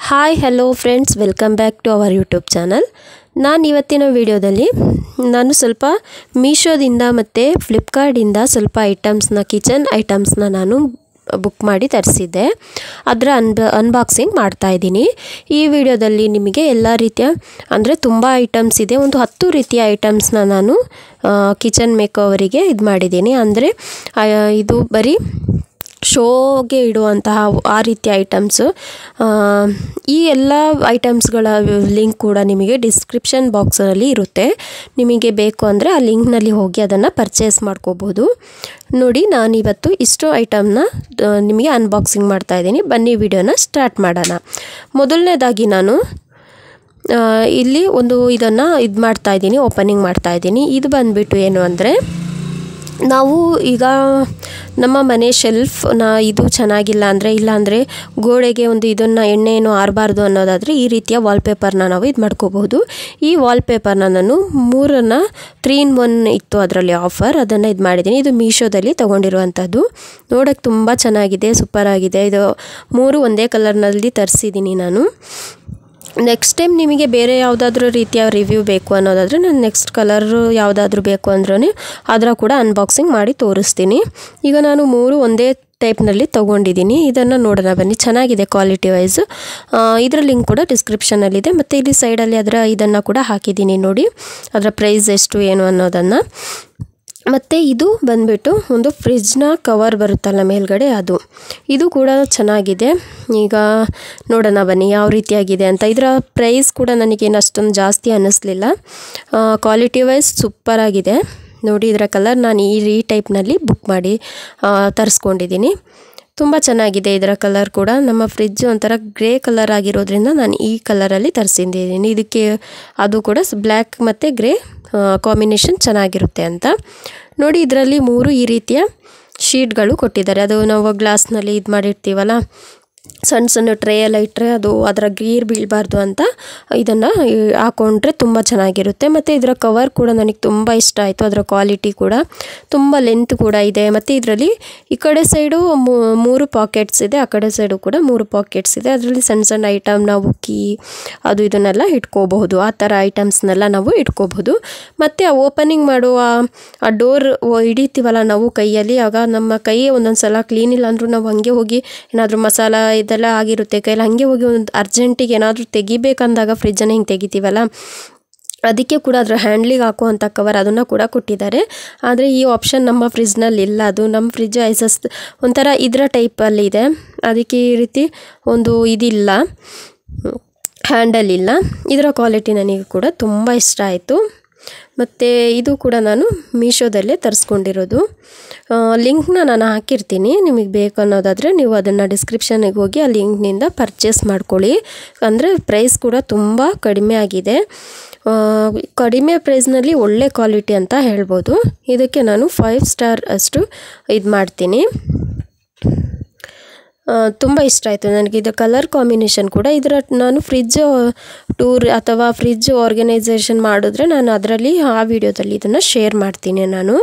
Hi hello friends, welcome back to our YouTube channel. ನಾನು ಇವತ್ತಿನ ವಿಡಿಯೋದಲ್ಲಿ ನಾನು ಸ್ವಲ್ಪ ಮೀಶೋದಿಂದ ಮತ್ತು ಫ್ಲಿಪ್ಕಾರ್ಟಿಂದ ಸ್ವಲ್ಪ ಐಟಮ್ಸ್ನ ಕಿಚನ್ ಐಟಮ್ಸ್ನ ನಾನು ಬುಕ್ ಮಾಡಿ ತರಿಸಿದ್ದೆ. ಅದರ ಅನ್ಬಾಕ್ಸಿಂಗ್ ಮಾಡ್ತಾಯಿದ್ದೀನಿ. ಈ ವಿಡಿಯೋದಲ್ಲಿ ನಿಮಗೆ ಎಲ್ಲ ರೀತಿಯ ಅಂದರೆ ತುಂಬ ಐಟಮ್ಸ್ ಇದೆ. ಒಂದು 10 ರೀತಿಯ ಐಟಮ್ಸ್ನ ನಾನು ಕಿಚನ್ ಮೇಕೋವರಿಗೆ ಇದು ಮಾಡಿದ್ದೀನಿ. ಅಂದರೆ ಇದು ಬರೀ ಶೋಗೆ ಇಡುವಂತಹ ಆ ರೀತಿಯ ಐಟಮ್ಸು. ಈ ಎಲ್ಲ ಐಟಮ್ಸ್ಗಳ ಲಿಂಕ್ ಕೂಡ ನಿಮಗೆ ಡಿಸ್ಕ್ರಿಪ್ಷನ್ ಬಾಕ್ಸಲ್ಲಿ ಇರುತ್ತೆ. ನಿಮಗೆ ಬೇಕು ಅಂದರೆ ಆ ಲಿಂಕ್ನಲ್ಲಿ ಹೋಗಿ ಅದನ್ನು ಪರ್ಚೇಸ್ ಮಾಡ್ಕೋಬೋದು. ನೋಡಿ, ನಾನಿವತ್ತು ಇಷ್ಟು ಐಟಮ್ನ ನಿಮಗೆ ಅನ್ಬಾಕ್ಸಿಂಗ್ ಮಾಡ್ತಾಯಿದ್ದೀನಿ. ಬನ್ನಿ ವಿಡಿಯೋನ ಸ್ಟಾರ್ಟ್ ಮಾಡೋಣ. ಮೊದಲನೇದಾಗಿ ನಾನು ಇಲ್ಲಿ ಒಂದು ಇದನ್ನು ಮಾಡ್ತಾಯಿದ್ದೀನಿ, ಓಪನಿಂಗ್ ಮಾಡ್ತಾಯಿದ್ದೀನಿ. ಇದು ಬಂದುಬಿಟ್ಟು ಏನು ಅಂದರೆ, ನಾವು ಈಗ ನಮ್ಮ ಮನೆ ಶೆಲ್ಫ್ನ ಇದು ಚೆನ್ನಾಗಿಲ್ಲ ಅಂದರೆ, ಇಲ್ಲಾಂದರೆ ಗೋಡೆಗೆ ಒಂದು ಇದನ್ನು ಎಣ್ಣೆ ಏನೋ ಆರಬಾರ್ದು ಅನ್ನೋದಾದರೆ ಈ ರೀತಿಯ ವಾಲ್ಪೇಪರ್ನ ನಾವು ಇದು ಮಾಡ್ಕೋಬಹುದು. ಈ ವಾಲ್ಪೇಪರ್ನ ನಾನು 3 in 1 ಇತ್ತು ಅದರಲ್ಲಿ ಆಫರ್, ಅದನ್ನು ಇದು ಮಾಡಿದ್ದೀನಿ. ಇದು ಮೀಶೋದಲ್ಲಿ ತೊಗೊಂಡಿರುವಂಥದ್ದು. ನೋಡೋಕ್ಕೆ ತುಂಬ ಚೆನ್ನಾಗಿದೆ, ಸೂಪರ್ ಆಗಿದೆ. ಇದು 3 ಒಂದೇ ಕಲರ್ನಲ್ಲಿ ತರಿಸಿದ್ದೀನಿ ನಾನು. ನೆಕ್ಸ್ಟ್ ಟೈಮ್ ನಿಮಗೆ ಬೇರೆ ಯಾವುದಾದ್ರೂ ರೀತಿಯ ರಿವ್ಯೂ ಬೇಕು ಅನ್ನೋದಾದರೆ ನಾನು ನೆಕ್ಸ್ಟ್ ಕಲರು ಯಾವುದಾದ್ರೂ ಬೇಕು ಅಂದ್ರೂ ಅದರ ಕೂಡ ಅನ್ಬಾಕ್ಸಿಂಗ್ ಮಾಡಿ ತೋರಿಸ್ತೀನಿ. ಈಗ ನಾನು 3 ಒಂದೇ ಟೈಪ್ನಲ್ಲಿ ತೊಗೊಂಡಿದ್ದೀನಿ. ಇದನ್ನು ನೋಡೋಣ ಬನ್ನಿ. ಚೆನ್ನಾಗಿದೆ ಕ್ವಾಲಿಟಿ ವೈಸ್. ಇದರ ಲಿಂಕ್ ಕೂಡ ಡಿಸ್ಕ್ರಿಪ್ಷನಲ್ಲಿದೆ. ಮತ್ತು ಇಲ್ಲಿ ಸೈಡಲ್ಲಿ ಇದನ್ನು ಕೂಡ ಹಾಕಿದ್ದೀನಿ ನೋಡಿ, ಅದರ ಪ್ರೈಸ್ ಎಷ್ಟು ಏನು ಅನ್ನೋದನ್ನು. ಮತ್ತು ಇದು ಬಂದುಬಿಟ್ಟು ಒಂದು ಫ್ರಿಜ್ನ ಕವರ್ ಬರುತ್ತಲ್ಲ ಮೇಲ್ಗಡೆ, ಇದು ಕೂಡ ಚೆನ್ನಾಗಿದೆ. ಈಗ ನೋಡೋಣ ಬನ್ನಿ ಯಾವ ರೀತಿಯಾಗಿದೆ ಅಂತ. ಇದರ ಪ್ರೈಸ್ ಕೂಡ ನನಗೇನು ಅಷ್ಟೊಂದು ಜಾಸ್ತಿ ಅನ್ನಿಸ್ಲಿಲ್ಲ. ಕ್ವಾಲಿಟಿ ವೈಸ್ ಸೂಪರಾಗಿದೆ ನೋಡಿ. ಇದರ ಕಲರ್ ನಾನು ಈ ಟೈಪ್ನಲ್ಲಿ ಬುಕ್ ಮಾಡಿ ತರಿಸ್ಕೊಂಡಿದ್ದೀನಿ. ತುಂಬ ಚೆನ್ನಾಗಿದೆ ಇದರ ಕಲರ್ ಕೂಡ. ನಮ್ಮ ಫ್ರಿಜ್ ಒಂಥರ ಗ್ರೇ ಕಲರ್ ಆಗಿರೋದ್ರಿಂದ ನಾನು ಈ ಕಲರಲ್ಲಿ ತರಿಸಿದ್ದೀನಿ. ಇದಕ್ಕೆ ಅದು ಕೂಡ ಬ್ಲ್ಯಾಕ್ ಮತ್ತು ಗ್ರೇ ಕಾಂಬಿನೇಷನ್ ಚೆನ್ನಾಗಿರುತ್ತೆ ಅಂತ ನೋಡಿ. ಇದರಲ್ಲಿ 3 ಈ ರೀತಿಯ ಶೀಟ್ಗಳು ಕೊಟ್ಟಿದ್ದಾರೆ. ಅದು ನಾವು ಗ್ಲಾಸ್ನಲ್ಲಿ ಇದು ಮಾಡಿರ್ತೀವಲ್ಲ, ಸಣ್ಣ ಸಣ್ಣ ಟ್ರೇ ಎಲ್ಲ ಇಟ್ಟರೆ ಅದು ಅದರ ಗೀರ್ ಬೀಳಬಾರ್ದು ಅಂತ ಇದನ್ನು ಹಾಕೊಂಡ್ರೆ ತುಂಬ ಚೆನ್ನಾಗಿರುತ್ತೆ. ಮತ್ತು ಇದರ ಕವರ್ ಕೂಡ ನನಗೆ ತುಂಬ ಇಷ್ಟ ಆಯಿತು. ಅದರ ಕ್ವಾಲಿಟಿ ಕೂಡ ತುಂಬ ಲೆಂತ್ ಕೂಡ ಇದೆ. ಮತ್ತು ಇದರಲ್ಲಿ ಈ ಕಡೆ ಸೈಡು 3 ಪಾಕೆಟ್ಸ್ ಇದೆ, ಆ ಕಡೆ ಸೈಡು ಕೂಡ 3 ಪಾಕೆಟ್ಸ್ ಇದೆ. ಅದರಲ್ಲಿ ಸಣ್ಣ ಸಣ್ಣ ಐಟಮ್ ನಾವು ಅದು ಇದನ್ನೆಲ್ಲ ಇಟ್ಕೋಬಹುದು. ಆ ಥರ ಐಟಮ್ಸ್ನೆಲ್ಲ ನಾವು ಇಟ್ಕೋಬಹುದು. ಮತ್ತು ಆ ಓಪನಿಂಗ್ ಮಾಡುವ ಆ ಡೋರ್ ಹಿಡಿತೀವಲ್ಲ ನಾವು ಕೈಯಲ್ಲಿ, ಆಗ ನಮ್ಮ ಕೈ ಒಂದೊಂದು ಸಲ ಕ್ಲೀನ್ ಇಲ್ಲ ಅಂದರೂ ನಾವು ಹಾಗೆ ಹೋಗಿ ಏನಾದರೂ ಮಸಾಲ ಇದೆಲ್ಲ ಆಗಿರುತ್ತೆ ಕೈಯಲ್ಲಿ, ಹಾಗೆ ಹೋಗಿ ಒಂದು ಅರ್ಜೆಂಟಿಗೆ ಏನಾದರೂ ತೆಗಿಬೇಕಂದಾಗ ಫ್ರಿಜ್ಜನ್ನು ಹಿಂಗೆ ತೆಗಿತೀವಲ್ಲ, ಅದಕ್ಕೆ ಕೂಡ ಅದರ ಹ್ಯಾಂಡ್ಲಿಗೆ ಹಾಕುವಂಥ ಕವರ್ ಅದನ್ನು ಕೂಡ ಕೊಟ್ಟಿದ್ದಾರೆ. ಆದರೆ ಈ ಆಪ್ಷನ್ ನಮ್ಮ ಫ್ರಿಜ್ನಲ್ಲಿ ಇಲ್ಲ. ಅದು ನಮ್ಮ ಫ್ರಿಜ್ ಐಸಸ್ ಒಂಥರ ಇದರ ಟೈಪಲ್ಲಿ ಇದೆ, ಅದಕ್ಕೆ ಈ ರೀತಿ ಒಂದು ಇದಿಲ್ಲ, ಹ್ಯಾಂಡಲ್ ಇಲ್ಲ. ಇದರ ಕ್ವಾಲಿಟಿ ನನಗೆ ಕೂಡ ತುಂಬ ಇಷ್ಟ ಆಯಿತು. ಮತ್ತು ಇದು ಕೂಡ ನಾನು ಮೀಶೋದಲ್ಲೇ ತರಿಸ್ಕೊಂಡಿರೋದು. ಲಿಂಕ್ನ ನಾನು ಹಾಕಿರ್ತೀನಿ, ನಿಮಗೆ ಬೇಕು ಅನ್ನೋದಾದರೆ ನೀವು ಅದನ್ನು ಡಿಸ್ಕ್ರಿಪ್ಷನ್ಗೆ ಹೋಗಿ ಆ ಲಿಂಕ್ನಿಂದ ಪರ್ಚೇಸ್ ಮಾಡ್ಕೊಳ್ಳಿ. ಅಂದರೆ ಪ್ರೈಸ್ ಕೂಡ ತುಂಬ ಕಡಿಮೆ ಆಗಿದೆ. ಕಡಿಮೆ ಪ್ರೈಸ್ನಲ್ಲಿ ಒಳ್ಳೆ ಕ್ವಾಲಿಟಿ ಅಂತ ಹೇಳ್ಬೋದು. ಇದಕ್ಕೆ ನಾನು 5 ಸ್ಟಾರ್ ಅಷ್ಟು ಇದು ಮಾಡ್ತೀನಿ. ತುಂಬ ಇಷ್ಟ ಆಯಿತು ನನಗೆ. ಇದು ಕಲರ್ ಕಾಂಬಿನೇಷನ್ ಕೂಡ ನಾನು ಫ್ರಿಜ್ ಟೂರ್ ಅಥವಾ ಫ್ರಿಜ್ ಆರ್ಗನೈಸೇಷನ್ ಮಾಡಿದ್ರೆ ನಾನು ಅದರಲ್ಲಿ ಆ ವಿಡಿಯೋದಲ್ಲಿ ಇದನ್ನು ಶೇರ್ ಮಾಡ್ತೀನಿ. ನಾನು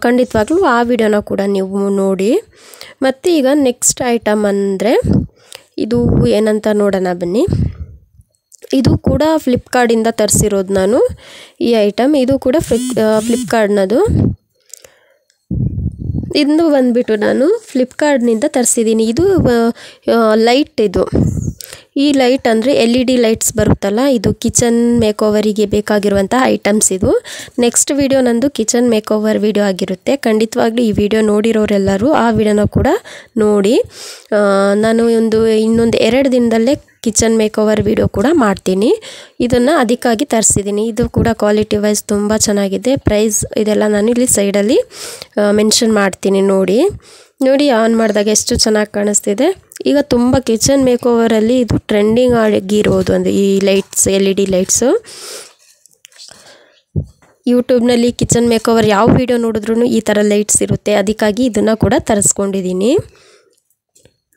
ಖಂಡಿತವಾಗ್ಲೂ ಆ ವಿಡಿಯೋನ ಕೂಡ ನೀವು ನೋಡಿ. ಮತ್ತು ಈಗ ನೆಕ್ಸ್ಟ್ ಐಟಮ್ ಅಂದರೆ ಇದು ಏನಂತ ನೋಡೋಣ ಬನ್ನಿ. ಇದು ಕೂಡ ಫ್ಲಿಪ್ಕಾರ್ಟಿಂದ ತರಿಸಿರೋದು ನಾನು ಈ ಐಟಮ್. ಇದು ಕೂಡ ಫ್ಲಿಪ್ಕಾರ್ಟ್ನದು. ಇದು ಬಂದುಬಿಟ್ಟು ನಾನು ಫ್ಲಿಪ್ಕಾರ್ಟ್ನಿಂದ ತರಿಸಿದ್ದೀನಿ. ಇದು ಲೈಟ್. ಈ ಲೈಟ್ ಅಂದರೆ LED ಲೈಟ್ಸ್ ಬರುತ್ತಲ್ಲ, ಇದು ಕಿಚನ್ ಮೇಕೋವರಿಗೆ ಬೇಕಾಗಿರುವಂಥ ಐಟಮ್ಸ್. ಇದು ನೆಕ್ಸ್ಟ್ ವಿಡಿಯೋ ನಂದು ಕಿಚನ್ ಮೇಕೋವರ್ ವಿಡಿಯೋ ಆಗಿರುತ್ತೆ. ಖಂಡಿತವಾಗ್ಲೂ ಈ ವಿಡಿಯೋ ನೋಡಿರೋರೆಲ್ಲರೂ ಆ ವಿಡಿಯೋನ ಕೂಡ ನೋಡಿ. ನಾನು ಇನ್ನೊಂದು 2 ದಿನದಲ್ಲೇ ಕಿಚನ್ ಮೇಕೋವರ್ ವಿಡಿಯೋ ಕೂಡ ಮಾಡ್ತೀನಿ. ಇದನ್ನು ಅದಕ್ಕಾಗಿ ತರಿಸಿದ್ದೀನಿ. ಇದು ಕೂಡ ಕ್ವಾಲಿಟಿ ವೈಸ್ ತುಂಬ ಚೆನ್ನಾಗಿದೆ. ಪ್ರೈಸ್ ಇದೆಲ್ಲ ನಾನು ಇಲ್ಲಿ ಸೈಡಲ್ಲಿ ಮೆನ್ಷನ್ ಮಾಡ್ತೀನಿ. ನೋಡಿ ಆನ್ ಮಾಡಿದಾಗ ಎಷ್ಟು ಚೆನ್ನಾಗಿ ಕಾಣಿಸ್ತಿದೆ. ಈಗ ತುಂಬ ಕಿಚನ್ ಮೇಕೋವರಲ್ಲಿ ಇದು ಟ್ರೆಂಡಿಂಗ್ ಆಗಿರೋದು ಒಂದು ಈ ಲೈಟ್ಸ್, LED ಲೈಟ್ಸು. ಯೂಟ್ಯೂಬ್ನಲ್ಲಿ ಕಿಚನ್ ಮೇಕೋವರ್ ಯಾವ ವಿಡಿಯೋ ನೋಡಿದ್ರೂ ಈ ಥರ ಲೈಟ್ಸ್ ಇರುತ್ತೆ. ಅದಕ್ಕಾಗಿ ಇದನ್ನು ಕೂಡ ತರಿಸ್ಕೊಂಡಿದ್ದೀನಿ.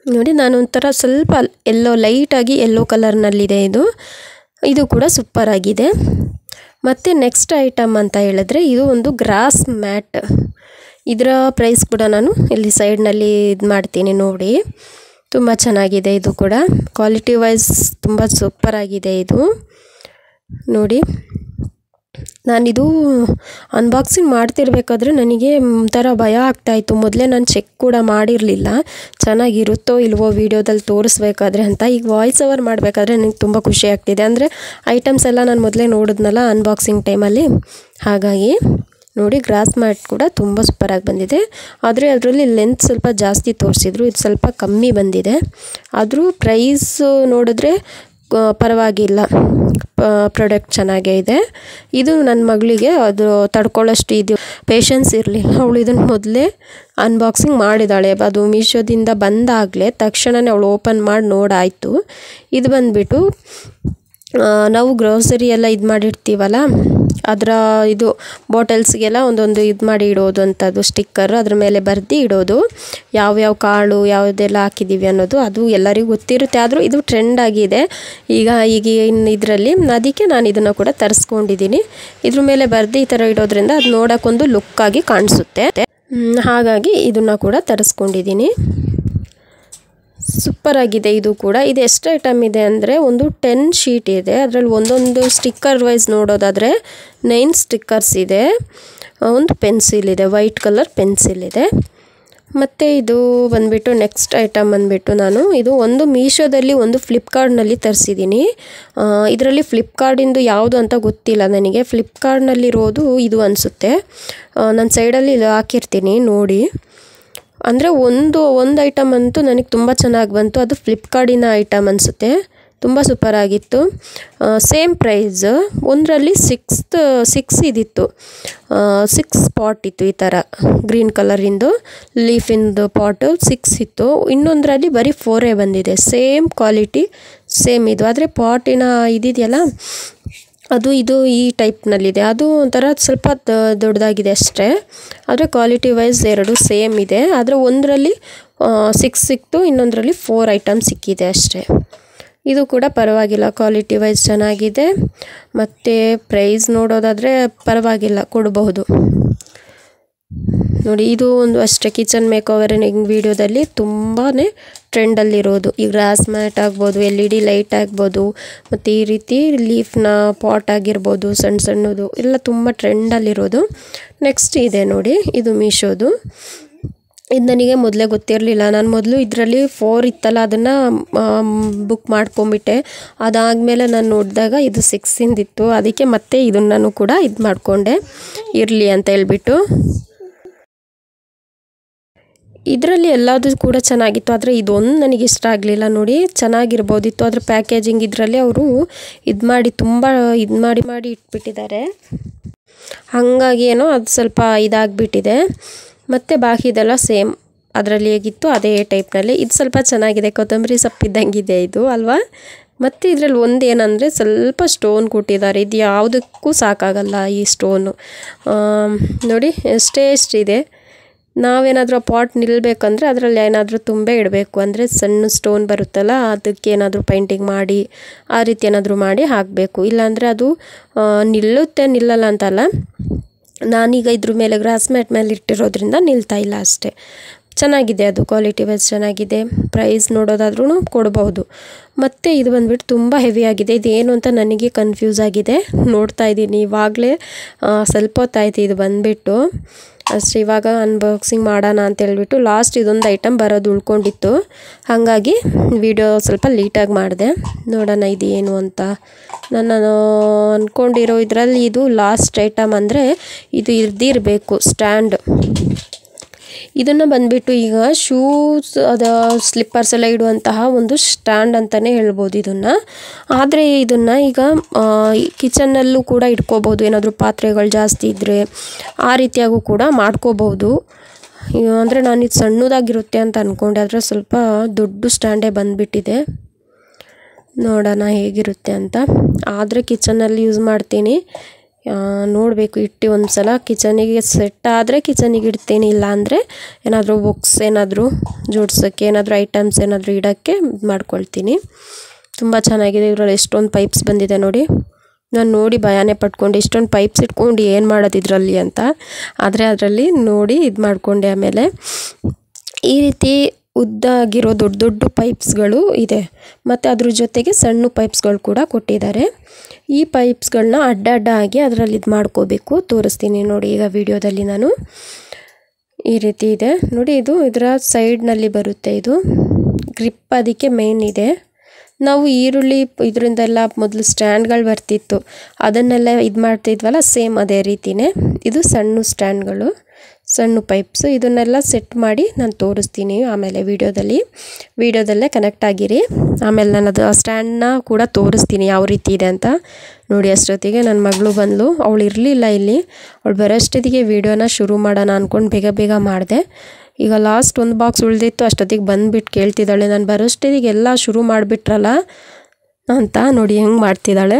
ನೋಡಿ, ನಾನು ಒಂಥರ ಸ್ವಲ್ಪ ಲೈಟಾಗಿ ಯೆಲ್ಲೋ ಕಲರ್ನಲ್ಲಿದೆ. ಇದು ಕೂಡ ಸೂಪರ್ ಆಗಿದೆ. ಮತ್ತು ನೆಕ್ಸ್ಟ್ ಐಟಮ್ ಅಂತ ಹೇಳಿದ್ರೆ ಇದು ಒಂದು ಗ್ರಾಸ್ ಮ್ಯಾಟ್. ಇದರ ಪ್ರೈಸ್ ಕೂಡ ನಾನು ಇಲ್ಲಿ ಸೈಡ್ನಲ್ಲಿ ಇದು ಮಾಡ್ತೀನಿ ನೋಡಿ. ತುಂಬ ಚೆನ್ನಾಗಿದೆ ಇದು ಕೂಡ ಕ್ವಾಲಿಟಿ ವೈಸ್ ತುಂಬ ಸೂಪರ್ ಆಗಿದೆ ಇದು ನೋಡಿ ನಾನಿದು ಅನ್ಬಾಕ್ಸಿಂಗ್ ಮಾಡ್ತಿರ್ಬೇಕಾದ್ರೆ ನನಗೆ ಒಂಥರ ಭಯ ಆಗ್ತಾಯಿತ್ತು ಮೊದಲೇ ನಾನು ಚೆಕ್ ಕೂಡ ಮಾಡಿರಲಿಲ್ಲ ಚೆನ್ನಾಗಿರುತ್ತೋ ಇಲ್ವೋ ವೀಡಿಯೋದಲ್ಲಿ ತೋರಿಸ್ಬೇಕಾದ್ರೆ ಅಂತ ಈಗ ವಾಯ್ಸ್ ಓವರ್ ಮಾಡಬೇಕಾದ್ರೆ ನನಗೆ ತುಂಬ ಖುಷಿ ಆಗ್ತಿದೆ ಅಂದರೆ ಐಟಮ್ಸ್ ಎಲ್ಲ ನಾನು ಮೊದಲೇ ನೋಡಿದ್ನಲ್ಲ ಅನ್ಬಾಕ್ಸಿಂಗ್ ಟೈಮಲ್ಲಿ ಹಾಗಾಗಿ ನೋಡಿ ಗ್ರಾಸ್ ಮ್ಯಾಟ್ ಕೂಡ ತುಂಬ ಸೂಪರಾಗಿ ಬಂದಿದೆ ಆದರೆ ಅದರಲ್ಲಿ ಲೆಂತ್ ಸ್ವಲ್ಪ ಜಾಸ್ತಿ ತೋರಿಸಿದ್ರು ಇದು ಸ್ವಲ್ಪ ಕಮ್ಮಿ ಬಂದಿದೆ ಆದರೂ ಪ್ರೈಸ್ ನೋಡಿದ್ರೆ ಪರವಾಗಿಲ್ಲ ಪ್ರಾಡಕ್ಟ್ ಚೆನ್ನಾಗೇ ಇದೆ ಇದು ನನ್ನ ಮಗಳಿಗೆ ಅದು ತಡ್ಕೊಳ್ಳೋಷ್ಟು ಇದು ಪೇಷನ್ಸ್ ಇರಲಿಲ್ಲ ಅವಳು ಇದನ್ನು ಮೊದಲೇ ಅನ್ಬಾಕ್ಸಿಂಗ್ ಮಾಡಿದ್ದಾಳೆ ಅದು ಮೀಶೋದಿಂದ ಬಂದಾಗಲೇ ತಕ್ಷಣವೇ ಅವಳು ಓಪನ್ ಮಾಡಿ ನೋಡಾಯಿತು ಇದು ಬಂದುಬಿಟ್ಟು ನಾವು ಗ್ರೋಸರಿ ಎಲ್ಲ ಇದು ಮಾಡಿರ್ತೀವಲ್ಲ ಅದರ ಇದು ಬಾಟಲ್ಸ್ಗೆಲ್ಲ ಒಂದೊಂದು ಇದು ಮಾಡಿ ಇಡೋದು ಅಂಥದ್ದು ಸ್ಟಿಕ್ಕರ್ ಅದ್ರ ಮೇಲೆ ಬರೆದು ಇಡೋದು ಯಾವ್ಯಾವ ಕಾಳು ಯಾವುದೆಲ್ಲ ಹಾಕಿದ್ದೀವಿ ಅನ್ನೋದು ಅದು ಎಲ್ಲರಿಗೂ ಗೊತ್ತಿರುತ್ತೆ ಆದರೂ ಇದು ಟ್ರೆಂಡ್ ಆಗಿದೆ ಈಗಿನ ಇದರಲ್ಲಿ ಅದಕ್ಕೆ ನಾನು ಇದನ್ನು ಕೂಡ ತರಿಸ್ಕೊಂಡಿದ್ದೀನಿ ಇದ್ರ ಮೇಲೆ ಬರೆದು ಈ ಥರ ಇಡೋದ್ರಿಂದ ಅದು ನೋಡೋಕ್ಕೊಂದು ಲುಕ್ಕಾಗಿ ಕಾಣಿಸುತ್ತೆ ಹಾಗಾಗಿ ಇದನ್ನು ಕೂಡ ತರಿಸ್ಕೊಂಡಿದ್ದೀನಿ ಸೂಪರ್ ಆಗಿದೆ ಇದು ಕೂಡ ಇದು ಎಷ್ಟು ಐಟಮ್ ಇದೆ ಅಂದರೆ ಒಂದು 10 ಶೀಟ್ ಇದೆ ಅದರಲ್ಲಿ ಒಂದೊಂದು ಸ್ಟಿಕ್ಕರ್ ವೈಸ್ ನೋಡೋದಾದರೆ 9 ಸ್ಟಿಕ್ಕರ್ಸ್ ಇದೆ ಒಂದು ಪೆನ್ಸಿಲ್ ಇದೆ ವೈಟ್ ಕಲರ್ ಪೆನ್ಸಿಲ್ ಇದೆ ಮತ್ತು ಇದು ಬಂದುಬಿಟ್ಟು ನೆಕ್ಸ್ಟ್ ಐಟಮ್ ಬಂದುಬಿಟ್ಟು ನಾನು ಇದು ಒಂದು ಮೀಶೋದಲ್ಲಿ ಒಂದು ಫ್ಲಿಪ್ಕಾರ್ಟ್ನಲ್ಲಿ ತರಿಸಿದ್ದೀನಿ ಇದರಲ್ಲಿ ಫ್ಲಿಪ್ಕಾರ್ಟಿಂದು ಯಾವುದು ಅಂತ ಗೊತ್ತಿಲ್ಲ ನನಗೆ ಫ್ಲಿಪ್ಕಾರ್ಟ್ನಲ್ಲಿರೋದು ಇದು ಅನಿಸುತ್ತೆ ನಾನು ಸೈಡಲ್ಲಿ ಹಾಕಿರ್ತೀನಿ ನೋಡಿ ಅಂದರೆ ಒಂದು ಐಟಮ್ ಅಂತೂ ನನಗೆ ತುಂಬ ಚೆನ್ನಾಗಿ ಬಂತು ಅದು ಫ್ಲಿಪ್ಕಾರ್ಟಿನ ಐಟಮ್ ಅನಿಸುತ್ತೆ ತುಂಬ ಸೂಪರಾಗಿತ್ತು ಸೇಮ್ ಪ್ರೈಸ್ ಒಂದರಲ್ಲಿ 6 ಇದಿತ್ತು 6 ಪಾಟ್ ಇತ್ತು ಈ ಥರ ಗ್ರೀನ್ ಕಲರಿಂದು ಲೀಫಿಂದು ಪಾಟು 6 ಇತ್ತು ಇನ್ನೊಂದರಲ್ಲಿ ಬರೀ 4 ಬಂದಿದೆ ಸೇಮ್ ಕ್ವಾಲಿಟಿ ಸೇಮ್ ಇದು ಆದರೆ ಪಾಟಿನ ಇದಿದೆಯಲ್ಲ ಅದು ಇದು ಈ ಟೈಪ್ನಲ್ಲಿದೆ ಅದು ಒಂಥರ ಸ್ವಲ್ಪ ದೊಡ್ಡದಾಗಿದೆ ಅಷ್ಟೇ ಆದರೆ ಕ್ವಾಲಿಟಿ ವೈಸ್ ಎರಡು ಸೇಮ್ ಇದೆ ಆದರೆ ಒಂದರಲ್ಲಿ 6 ಸಿಕ್ತು ಇನ್ನೊಂದರಲ್ಲಿ 4 ಐಟಮ್ ಸಿಕ್ಕಿದೆ ಅಷ್ಟೇ ಇದು ಕೂಡ ಪರವಾಗಿಲ್ಲ ಕ್ವಾಲಿಟಿ ವೈಸ್ ಚೆನ್ನಾಗಿದೆ ಮತ್ತು ಪ್ರೈಸ್ ನೋಡೋದಾದರೆ ಪರವಾಗಿಲ್ಲ ಕೊಡಬಹುದು ನೋಡಿ ಇದು ಒಂದು ಅಷ್ಟೇ ಕಿಚನ್ ಮೇಕೋವರಿನ ವಿಡಿಯೋದಲ್ಲಿ ತುಂಬಾ ಟ್ರೆಂಡಲ್ಲಿರೋದು ಈ ಗ್ರಾಸ್ ಮ್ಯಾಟ್ ಆಗ್ಬೋದು LED ಲೈಟ್ ಆಗ್ಬೋದು ಮತ್ತು ಈ ರೀತಿ ಲೀಫ್ನ ಪಾಟ್ ಆಗಿರ್ಬೋದು ಸಣ್ಣ ಸಣ್ಣದು ಎಲ್ಲ ತುಂಬ ಟ್ರೆಂಡಲ್ಲಿರೋದು ನೆಕ್ಸ್ಟ್ ಇದೆ ನೋಡಿ ಇದು ಮೀಶೋದು ಇದು ನನಗೆ ಮೊದಲೇ ಗೊತ್ತಿರಲಿಲ್ಲ ನಾನು ಮೊದಲು ಇದರಲ್ಲಿ 4 ಇತ್ತಲ್ಲ ಅದನ್ನು ಬುಕ್ ಮಾಡ್ಕೊಂಬಿಟ್ಟೆ ಅದಾದಮೇಲೆ ನಾನು ನೋಡಿದಾಗ ಇದು 6 ಇತ್ತು ಅದಕ್ಕೆ ಮತ್ತೆ ಇದನ್ನು ಕೂಡ ಇದು ಮಾಡಿಕೊಂಡೆ ಇರಲಿ ಅಂತ ಹೇಳ್ಬಿಟ್ಟು ಇದರಲ್ಲಿ ಎಲ್ಲದೂ ಕೂಡ ಚೆನ್ನಾಗಿತ್ತು ಆದರೆ ಇದೊಂದು ನನಗೆ ಇಷ್ಟ ಆಗಲಿಲ್ಲ ನೋಡಿ ಚೆನ್ನಾಗಿರ್ಬೋದಿತ್ತು ಆದರೆ ಪ್ಯಾಕೇಜಿಂಗ್ ಇದರಲ್ಲಿ ಅವರು ಇದು ಮಾಡಿ ತುಂಬ ಇದು ಮಾಡಿ ಇಟ್ಬಿಟ್ಟಿದ್ದಾರೆ ಹಾಗಾಗಿ ಏನೋ ಅದು ಸ್ವಲ್ಪ ಇದಾಗಿಬಿಟ್ಟಿದೆ ಮತ್ತು ಬಾಕಿ ಇದೆಲ್ಲ ಸೇಮ್ ಅದರಲ್ಲಿ ಹೇಗಿತ್ತು ಅದೇ ಟೈಪ್ನಲ್ಲಿ ಇದು ಸ್ವಲ್ಪ ಚೆನ್ನಾಗಿದೆ ಕೊತ್ತಂಬರಿ ಸೊಪ್ಪಿದ್ದಂಗಿದೆ ಇದು ಅಲ್ವಾ ಮತ್ತು ಇದರಲ್ಲಿ ಒಂದೇನಂದರೆ ಸ್ವಲ್ಪ ಸ್ಟೋನ್ ಕೊಟ್ಟಿದ್ದಾರೆ ಇದು ಯಾವುದಕ್ಕೂ ಸಾಕಾಗಲ್ಲ ಈ ಸ್ಟೋನು ನೋಡಿ ಎಷ್ಟಿದೆ ನಾವೇನಾದರೂ ಪಾಟ್ ನಿಲ್ಲಬೇಕಂದ್ರೆ ಅದರಲ್ಲಿ ಏನಾದರೂ ತುಂಬೆ ಇಡಬೇಕು ಅಂದರೆ ಸಣ್ಣ ಸ್ಟೋನ್ ಬರುತ್ತಲ್ಲ ಅದಕ್ಕೆ ಏನಾದರೂ ಪೈಂಟಿಂಗ್ ಮಾಡಿ ಆ ರೀತಿ ಏನಾದರೂ ಮಾಡಿ ಹಾಕಬೇಕು ಇಲ್ಲಾಂದರೆ ಅದು ನಿಲ್ಲಲ್ಲ ಅಂತಲ್ಲ ನಾನೀಗ ಇದ್ರ ಮೇಲೆ ಗ್ರಾಸ್ ಮ್ಯಾಟ್ ಮೇಲೆ ಇಟ್ಟಿರೋದ್ರಿಂದ ನಿಲ್ತಾ ಇಲ್ಲ ಅಷ್ಟೇ ಚೆನ್ನಾಗಿದೆ ಅದು ಕ್ವಾಲಿಟಿ ವೈಸ್ ಚೆನ್ನಾಗಿದೆ ಪ್ರೈಸ್ ನೋಡೋದಾದ್ರೂ ಕೊಡಬಹುದು ಮತ್ತು ಇದು ಬಂದುಬಿಟ್ಟು ತುಂಬ ಹೆವಿಯಾಗಿದೆ ಇದೇನು ಅಂತ ನನಗೆ ಕನ್ಫ್ಯೂಸ್ ಆಗಿದೆ ನೋಡ್ತಾ ಇದ್ದೀನಿ ಇವಾಗಲೇ ಸ್ವಲ್ಪ ಹೊತ್ತಾಯ್ತು ಇದು ಬಂದುಬಿಟ್ಟು ಅಷ್ಟೇ ಇವಾಗ ಅನ್ಬಾಕ್ಸಿಂಗ್ ಮಾಡೋಣ ಅಂತ ಹೇಳ್ಬಿಟ್ಟು ಲಾಸ್ಟ್ ಇದೊಂದು ಐಟಮ್ ಬರೋದು ಉಳ್ಕೊಂಡಿತ್ತು ಹಾಗಾಗಿ ವಿಡಿಯೋ ಸ್ವಲ್ಪ ಲೀಟಾಗಿ ಮಾಡಿದೆ ನೋಡೋಣ ಇದು ಏನು ಅಂತ ನಾನು ಅಂದ್ಕೊಂಡಿರೋ ಇದರಲ್ಲಿ ಇದು ಲಾಸ್ಟ್ ಐಟಮ್ ಅಂದರೆ ಇದು ಇರಬೇಕು ಸ್ಟ್ಯಾಂಡ್ ಇದನ್ನು ಬಂದುಬಿಟ್ಟು ಈಗ ಶೂಸ್ ಅದು ಸ್ಲಿಪ್ಪರ್ಸ್ ಎಲ್ಲ ಇಡುವಂತಹ ಒಂದು ಸ್ಟ್ಯಾಂಡ್ ಅಂತಲೇ ಹೇಳ್ಬೋದು ಇದನ್ನು ಆದರೆ ಇದನ್ನು ಈಗ ಕಿಚನ್ನಲ್ಲೂ ಕೂಡ ಇಟ್ಕೋಬೋದು ಏನಾದರೂ ಪಾತ್ರೆಗಳು ಜಾಸ್ತಿ ಇದ್ದರೆ ಆ ರೀತಿಯಾಗೂ ಕೂಡ ಮಾಡ್ಕೋಬೋದು ಅಂದರೆ ನಾನು ಇದು ಸಣ್ಣದಾಗಿರುತ್ತೆ ಅಂತ ಅಂದ್ಕೊಂಡೆ ಆದರೆ ಸ್ವಲ್ಪ ದೊಡ್ಡ ಸ್ಟ್ಯಾಂಡೇ ಬಂದುಬಿಟ್ಟಿದೆ ನೋಡೋಣ ಹೇಗಿರುತ್ತೆ ಅಂತ ಆದರೆ ಕಿಚನಲ್ಲಿ ಯೂಸ್ ಮಾಡ್ತೀನಿ ನೋಡಬೇಕು ಇಟ್ಟು ಒಂದು ಸಲ ಕಿಚನಿಗೆ ಸೆಟ್ ಆದರೆ ಕಿಚನಿಗೆ ಇಡ್ತೀನಿ ಇಲ್ಲ ಅಂದರೆ ಏನಾದರೂ ಬುಕ್ಸ್ ಏನಾದರೂ ಜೋಡ್ಸೋಕ್ಕೆ ಏನಾದರೂ ಐಟಮ್ಸ್ ಏನಾದರೂ ಇಡೋಕ್ಕೆ ಮಾಡ್ಕೊಳ್ತೀನಿ ತುಂಬ ಚೆನ್ನಾಗಿದೆ ಇದರಲ್ಲಿ ಎಷ್ಟೊಂದು ಪೈಪ್ಸ್ ಬಂದಿದೆ ನೋಡಿ ನಾನು ನೋಡಿ ಭಯನೇ ಪಟ್ಕೊಂಡು ಇಷ್ಟೊಂದು ಪೈಪ್ಸ್ ಇಟ್ಕೊಂಡು ಏನು ಮಾಡೋದು ಇದರಲ್ಲಿ ಅಂತ ಆದರೆ ಅದರಲ್ಲಿ ನೋಡಿ ಇದು ಮಾಡಿಕೊಂಡೆ ಆಮೇಲೆ ಈ ರೀತಿ ಉದ್ದಾಗಿರೋ ದೊಡ್ಡ ದೊಡ್ಡ ಪೈಪ್ಸ್ಗಳು ಇದೆ ಮತ್ತು ಅದ್ರ ಜೊತೆಗೆ ಸಣ್ಣ ಪೈಪ್ಸ್ಗಳು ಕೂಡ ಕೊಟ್ಟಿದ್ದಾರೆ. ಈ ಪೈಪ್ಸ್ಗಳನ್ನ ಅಡ್ಡ ಆಗಿ ಅದರಲ್ಲಿ ಇದು ಮಾಡ್ಕೋಬೇಕು. ತೋರಿಸ್ತೀನಿ ನೋಡಿ ಈಗ ವಿಡಿಯೋದಲ್ಲಿ ನಾನು. ಈ ರೀತಿ ಇದೆ ನೋಡಿ, ಇದು ಇದರ ಸೈಡ್ನಲ್ಲಿ ಬರುತ್ತೆ. ಇದು ಗ್ರಿಪ್ ಅದಕ್ಕೆ ಮೇನ್ ಇದೆ. ನಾವು ಈರುಳ್ಳಿ ಇದರಿಂದೆಲ್ಲ ಮೊದಲು ಸ್ಟ್ಯಾಂಡ್ಗಳು ಬರ್ತಿತ್ತು, ಅದನ್ನೆಲ್ಲ ಇದು ಮಾಡ್ತಿದ್ವಲ್ಲ, ಸೇಮ್ ಅದೇ ರೀತಿಯೇ ಇದು ಸಣ್ಣ ಸ್ಟ್ಯಾಂಡ್ಗಳು, ಸಣ್ಣ ಪೈಪ್ಸು. ಇದನ್ನೆಲ್ಲ ಸೆಟ್ ಮಾಡಿ ನಾನು ತೋರಿಸ್ತೀನಿ ಆಮೇಲೆ ವಿಡಿಯೋದಲ್ಲೇ ಕನೆಕ್ಟ್ ಆಗಿರಿ. ಆಮೇಲೆ ನಾನು ಅದು ಆ ಸ್ಟ್ಯಾಂಡನ್ನ ಕೂಡ ತೋರಿಸ್ತೀನಿ ಯಾವ ರೀತಿ ಇದೆ ಅಂತ. ನೋಡಿ ಅಷ್ಟೊತ್ತಿಗೆ ನನ್ನ ಮಗಳು ಬಂದಳು. ಅವಳು ಇರಲಿಲ್ಲ ಇಲ್ಲಿ. ಅವಳು ಬರೋಷ್ಟೊತ್ತಿಗೆ ವಿಡಿಯೋನ ಶುರು ಮಾಡೋಣ ಅಂದ್ಕೊಂಡು ಬೇಗ ಮಾಡಿದೆ. ಈಗ ಲಾಸ್ಟ್ ಒಂದು ಬಾಕ್ಸ್ ಉಳಿದಿತ್ತು, ಅಷ್ಟೊತ್ತಿಗೆ ಬಂದುಬಿಟ್ಟು ಕೇಳ್ತಿದ್ದಾಳೆ, ನಾನು ಬರೋಷ್ಟೊತ್ತಿಗೆ ಎಲ್ಲ ಶುರು ಮಾಡಿಬಿಟ್ರಲ್ಲ ಅಂತ. ನೋಡಿ ಹೆಂಗೆ ಮಾಡ್ತಿದ್ದಾಳೆ.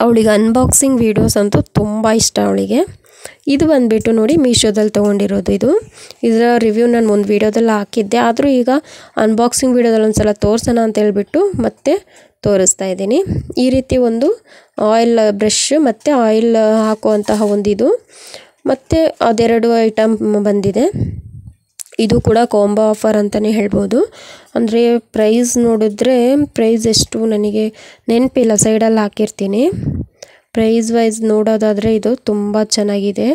ಅವಳಿಗೆ ಅನ್ಬಾಕ್ಸಿಂಗ್ ವೀಡಿಯೋಸ್ ಅಂತೂ ತುಂಬ ಇಷ್ಟ ಅವಳಿಗೆ. ಇದು ಬಂದುಬಿಟ್ಟು ನೋಡಿ ಮೀಶೋದಲ್ಲಿ ತೊಗೊಂಡಿರೋದು. ಇದರ ರಿವ್ಯೂ ನಾನು ಒಂದು ವೀಡಿಯೋದಲ್ಲಿ ಹಾಕಿದ್ದೆ, ಆದರೂ ಈಗ ಅನ್ಬಾಕ್ಸಿಂಗ್ ವೀಡಿಯೋದಲ್ಲಿ ಒಂದು ಸಲ ತೋರಿಸೋಣ ಅಂತ ಹೇಳ್ಬಿಟ್ಟು ಮತ್ತೆ ತೋರಿಸ್ತಾ ಇದ್ದೀನಿ. ಈ ರೀತಿ ಒಂದು ಆಯಿಲ್ ಬ್ರಷ್ ಮತ್ತು ಆಯಿಲ್ ಹಾಕುವಂತಹ ಒಂದಿದು, ಮತ್ತು ಅದೆರಡು ಐಟಮ್ ಬಂದಿದೆ. ಇದು ಕೂಡ ಕಾಂಬೋ ಆಫರ್ ಅಂತಲೇ ಹೇಳ್ಬೋದು. ಅಂದರೆ ಪ್ರೈಸ್ ನೋಡಿದ್ರೆ ಪ್ರೈಸ್ ಎಷ್ಟು ನನಗೆ ನೆನಪಿಲ್ಲ, ಸೈಡಲ್ಲಿ ಹಾಕಿರ್ತೀನಿ. ಪ್ರೈಸ್ ವೈಸ್ ನೋಡೋದಾದರೆ ಇದು ತುಂಬ ಚೆನ್ನಾಗಿದೆ,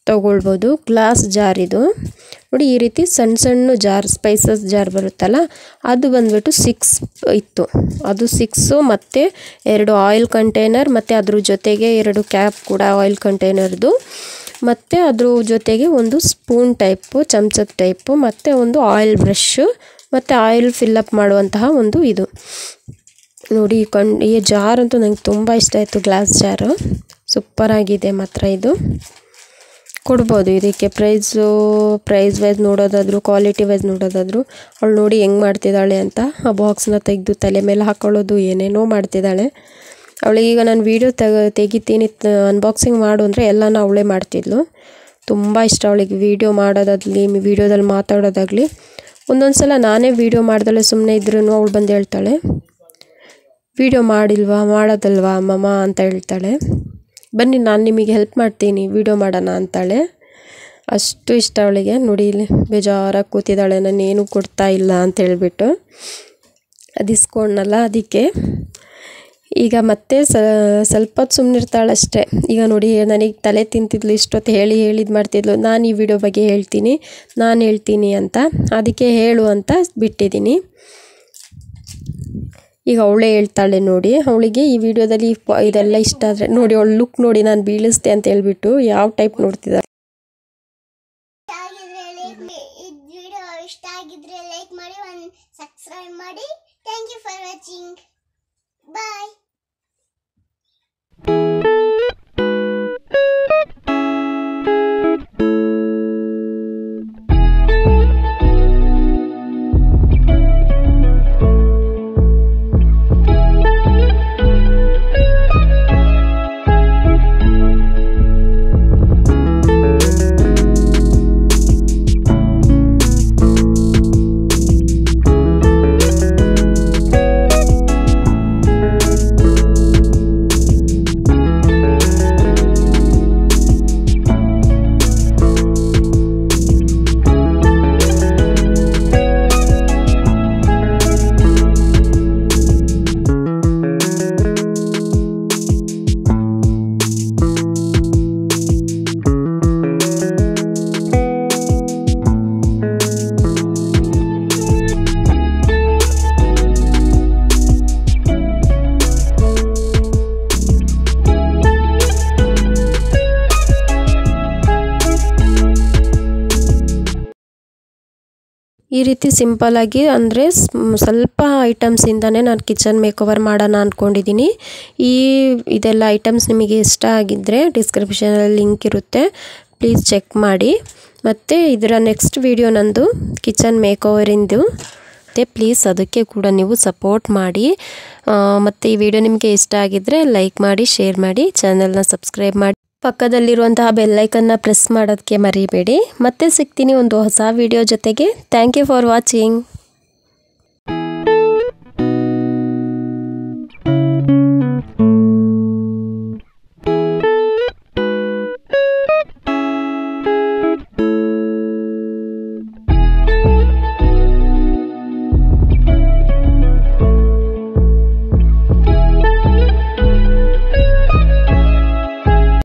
ತೊಗೊಳ್ಬೋದು. ಗ್ಲಾಸ್ ಜಾರ್ ಇದು ನೋಡಿ. ಈ ರೀತಿ ಸಣ್ಣ ಸಣ್ಣ ಜಾರ್, ಸ್ಪೈಸಸ್ ಜಾರ್ ಬರುತ್ತಲ್ಲ, ಅದು ಬಂದುಬಿಟ್ಟು 6 ಇತ್ತು. ಅದು 6 ಮತ್ತು 2 ಆಯಿಲ್ ಕಂಟೈನರ್, ಮತ್ತು ಅದ್ರ ಜೊತೆಗೆ 2 ಕ್ಯಾಪ್ ಕೂಡ ಆಯಿಲ್ ಕಂಟೈನರ್ದು, ಮತ್ತು ಅದ್ರ ಜೊತೆಗೆ ಒಂದು ಸ್ಪೂನ್ ಟೈಪು, ಚಮಚದ ಟೈಪು, ಮತ್ತು ಒಂದು ಆಯಿಲ್ ಬ್ರಷ್ಷು, ಮತ್ತು ಆಯಿಲ್ ಫಿಲ್ಲಪ್ ಮಾಡುವಂತಹ ಒಂದು ಇದು ನೋಡಿ. ಈ ಜಾರ್ ಅಂತೂ ನನಗೆ ತುಂಬ ಇಷ್ಟ ಆಯಿತು. ಗ್ಲಾಸ್ ಜಾರು ಸೂಪರಾಗಿದೆ ಮಾತ್ರ. ಇದು ಕೊಡ್ಬೋದು. ಇದಕ್ಕೆ ಪ್ರೈಸ್ ವೈಸ್ ನೋಡೋದಾದರೂ, ಕ್ವಾಲಿಟಿ ವೈಸ್ ನೋಡೋದಾದರೂ ಅವಳು ನೋಡಿ ಹೆಂಗೆ ಮಾಡ್ತಿದ್ದಾಳೆ ಅಂತ. ಆ ಬಾಕ್ಸ್ನ ತೆಗೆದು ತಲೆ ಮೇಲೆ ಹಾಕೊಳ್ಳೋದು, ಏನೇನೋ ಮಾಡ್ತಿದ್ದಾಳೆ. ಅವಳಿಗೀಗ ನಾನು ವೀಡಿಯೋ ತೆಗಿತೀನಿ ಅನ್ಬಾಕ್ಸಿಂಗ್ ಮಾಡು ಅಂದರೆ ಎಲ್ಲನೂ ಅವಳೇ ಮಾಡ್ತಿದ್ಲು. ತುಂಬ ಇಷ್ಟ ಅವಳಿಗೆ ವೀಡಿಯೋ ಮಾಡೋದಾಗಲಿ, ವೀಡಿಯೋದಲ್ಲಿ ಮಾತಾಡೋದಾಗಲಿ. ಒಂದೊಂದು ಸಲ ನಾನೇ ವೀಡಿಯೋ ಮಾಡ್ದಳೆ ಸುಮ್ಮನೆ ಇದ್ರೂ ಅವಳು ಬಂದು ಹೇಳ್ತಾಳೆ, ವೀಡಿಯೋ ಮಾಡೋದಲ್ವಾ ಮಮ್ಮ ಅಂತ ಹೇಳ್ತಾಳೆ. ಬನ್ನಿ ನಾನು ನಿಮಗೆ ಹೆಲ್ಪ್ ಮಾಡ್ತೀನಿ, ವೀಡಿಯೋ ಮಾಡೋಣ ಅಂತಾಳೆ. ಅಷ್ಟು ಇಷ್ಟ ಅವಳಿಗೆ. ನೋಡಿ ಇಲ್ಲಿ ಬೇಜಾರಾಗಿ ಕೂತಿದ್ದಾಳೆ, ನಾನು ಏನೂ ಕೊಡ್ತಾ ಇಲ್ಲ ಅಂತ ಹೇಳ್ಬಿಟ್ಟು. ಅದು ಇಸ್ಕೊಂಡ್ನಲ್ಲ ಅದಕ್ಕೆ. ಈಗ ಮತ್ತೆ ಸ್ವಲ್ಪ ಹೊತ್ತು ಸುಮ್ಮನಿರ್ತಾಳಷ್ಟೇ. ಈಗ ನೋಡಿ ನನಗೆ ತಲೆ ತಿಂತಿದ್ಲು, ಇಷ್ಟೊತ್ತು ಹೇಳಿದ್ದು ಮಾಡ್ತಿದ್ಲು, ನಾನು ಈ ವಿಡಿಯೋ ಬಗ್ಗೆ ನಾನು ಹೇಳ್ತೀನಿ ಅಂತ. ಅದಕ್ಕೆ ಹೇಳು ಅಂತ ಬಿಟ್ಟಿದ್ದೀನಿ. ಈಗ ಅವಳೇ ಹೇಳ್ತಾಳೆ ನೋಡಿ. ಅವಳಿಗೆ ಈ ವಿಡಿಯೋದಲ್ಲಿ ಇದೆಲ್ಲ ಇಷ್ಟ ಆದರೆ ನೋಡಿ, ಅವಳು ಲುಕ್ ನೋಡಿ, ನಾನು ಬೀಳಿಸ್ದೆ ಅಂತ ಹೇಳ್ಬಿಟ್ಟು ಯಾವ ಟೈಪ್ ನೋಡ್ತಿದ್ದಾಳೆ. ಇಷ್ಟ ಆಗಿದ್ರೆ ಲೈಕ್ ಮಾಡಿ, ಒಂದು ಸಬ್ಸ್ಕ್ರೈಬ್ ಮಾಡಿ. Thank you for watching. Bye. ಈ ರೀತಿ ಸಿಂಪಲ್ಲಾಗಿ ಅಂದರೆ ಸ್ವಲ್ಪ ಐಟಮ್ಸಿಂದನೇ ನಾನು ಕಿಚನ್ ಮೇಕೋವರ್ ಮಾಡೋಣ ಅಂದ್ಕೊಂಡಿದ್ದೀನಿ. ಇದೆಲ್ಲ ಐಟಮ್ಸ್ ನಿಮಗೆ ಇಷ್ಟ ಆಗಿದ್ದರೆ ಡಿಸ್ಕ್ರಿಪ್ಷನಲ್ಲಿ ಲಿಂಕ್ ಇರುತ್ತೆ, ಪ್ಲೀಸ್ ಚೆಕ್ ಮಾಡಿ. ಮತ್ತು ಇದರ ನೆಕ್ಸ್ಟ್ ವಿಡಿಯೋ ನಂದು ಕಿಚನ್ ಮೇಕೋವರಿಂದು, ಮತ್ತು ಪ್ಲೀಸ್ ಅದಕ್ಕೆ ಕೂಡ ನೀವು ಸಪೋರ್ಟ್ ಮಾಡಿ. ಮತ್ತು ಈ ವಿಡಿಯೋ ನಿಮಗೆ ಇಷ್ಟ ಆಗಿದ್ದರೆ ಲೈಕ್ ಮಾಡಿ, ಶೇರ್ ಮಾಡಿ, ಚಾನಲ್ನ ಸಬ್ಸ್ಕ್ರೈಬ್ ಮಾಡಿ, ಪಕ್ಕದಲ್ಲಿರುವಂತಹ ಬೆಲ್ಲೈಕನ್ನ ಪ್ರೆಸ್ ಮಾಡೋದಕ್ಕೆ ಮರಿಬೇಡಿ. ಮತ್ತೆ ಸಿಗ್ತೀನಿ ಒಂದು ಹೊಸ ವಿಡಿಯೋ ಜೊತೆಗೆ. Thank you for watching.